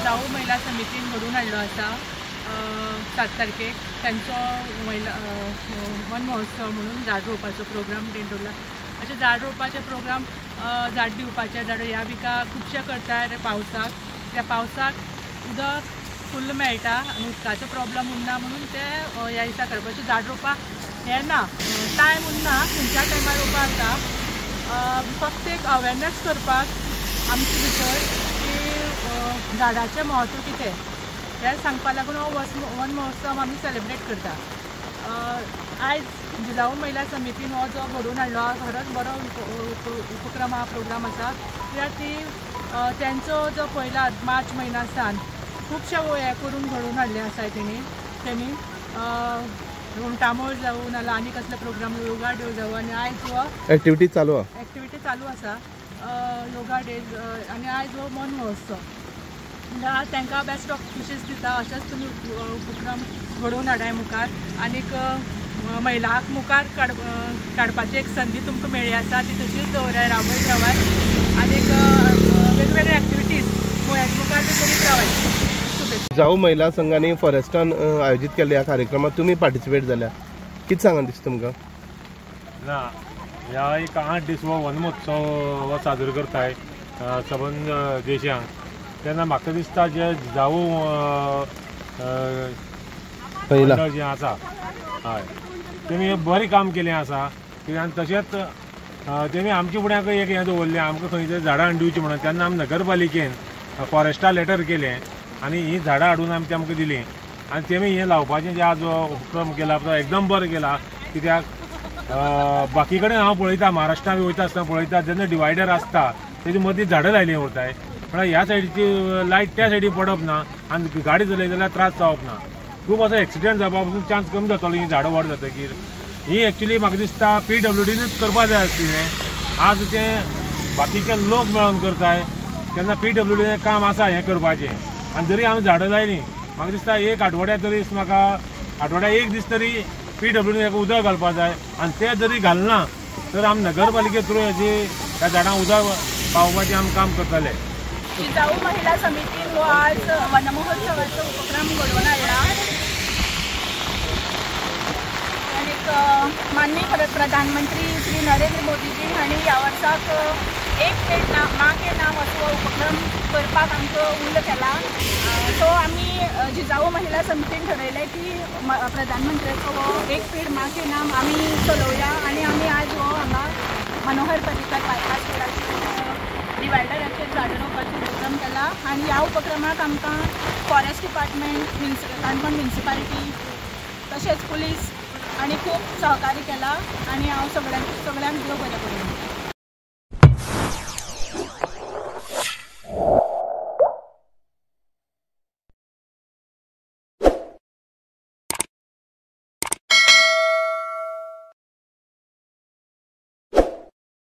जिजाऊ महिला समितीन घडून हाडलो आसा 7 तारखेक तांचो महिला वन महोत्सव म्हणून झाड रोवपाचो प्रोग्राम दवरला। अशें झाड रोवपाचे प्रोग्राम झाड दिवपाचे झाड ह्या विका खुबशे करतात पावसाक, त्या पावसाक उदक फुल्ल मेळटा आनी उदकाचो प्रॉब्लम उरना म्हणून ते ह्या दिसा करपाचे। झाड रोवपाक हें ना, टायम उरना, खंयच्या टायमार रोवपाक जाता। फक्त एक अवेरनेस करपाक आमचे भितर की झाडाचें म्हत्व कितें हें सांगपा लागून हो वन महोत्सव आमी सेलिब्रेट करता। आयज जिजाऊ महिला समितीन हो जो घडोवन हाडलो खरोच बरो उपक्रम हा प्रोग्राम आसा, कित्याक ती तेंचो जो पयला मार्च म्हयन्या सावन खुबशे हे करून घडोवन हाडले आसा तेणी टामोळ जावं नाल्यार आनी कसले प्रोग्राम योगा डे जावं आनी आयज हो एक्टिविटी चालू आसा योगा डे आनी आयज हो वन महोत्सव। तांकां बेस्ट ऑफ विशीस दिता, अशेंच तुमी उपक्रम घडोवन हाडाय मुखार आनीक महिलांक मुखार काडपाची एक संदी तुमकां मेळ्ळी आसा ती तशीच दवराय, राबयत रावाय आनीक वेगवेगळे एक्टिविटीज मुखार ती करीत रावाय। जिजाऊ महिला संघाने फॉरेस्टान आयोजित केल्ल्या ह्या कार्यक्रमात तुम्ही पार्टिसिपेट जाल्या, कितें सांगात दिसता तुमकां? ना ह्या एक 8 दीस हो वन महोत्सव साजरो करताय सबंद देशांक, तेन्ना म्हाका दिसता जे जिजाऊ मंडळ जें आसा हय तेमी बरें काम केलें आसा, कित्याक तशेंच तेमी आमच्या फुड्याक एक हें दवरलें आमकां खंयचें झाडां दिवचीं म्हणून। तेन्ना आमी नगरपालिकेन फॉरेस्टा लेटर केलें आनी ही झाडां हाडून आमी तेमकां दिलीं आनी तेमी हें लावपाचें जे आज उपक्रम केला तो एकदम बरो केला। कित्याक बाकी कडेन हांव पळयता महाराष्ट्रान वयता आसतना पळयता जेन्ना डिवायडर आसता तेजे मदीं झाडां लायलीं उरताय, पण ह्या सायडीची लायट त्या सायडीक पडप ना आनी गाडी चलयत जाल्यार त्रास जावप ना। खूब असो एक्सिडेंट जावपा पासून चान्स कमी जातलो ही झाडां व्हड जातकीर। ही एक्चुली म्हाका दिसता PWDनूच करपा जाय आसलें, आज ते बाकीचे लोक मेळोन करताय तेन्ना PWDचें काम आसा हें करपाचें। आनी जरी हांवें झाडां लायलीं म्हाका दिसता एक आठवड्या तरी म्हाका आठवड्या एक दीस तरी PWDन हेका उदक घालपाक जाय आनी ते जरी घालना तर आमी नगरपालिके थ्रू हेजी त्या झाडांक उदक पावोवपाचें आमी काम करतले। जिजाऊ महिला समितीन हो आज वन महोत्सवाचो उपक्रम घडोवन हाडला आनीक माननीय प्रधानमंत्री श्री नरेंद्र मोदीजी हांणी ह्या वर्साक एक पेड माँ के नाम असो उपक्रम करपाक आमकां उल्ल केला। सो आमी जिजाऊ महिला समितीन ठरयलें की प्रधानमंत्र्याचो हो एक पेड माँ के नाम आमी चलोवया आनी आमी आज हो हांगा मनोहर पर्रीकर बायपास रोडाचेर डिवायडराचेर झाडां रोवपाचो उपक्रम केला आनी ह्या उपक्रमाक आमकां फॉरेस्ट डिपार्टमेंट, काणकोण म्युनिसिपालिटी तशेंच पुलीस आनी खूब सहकार्य केला आनी हांव सगळ्यांक देव बरें करूं।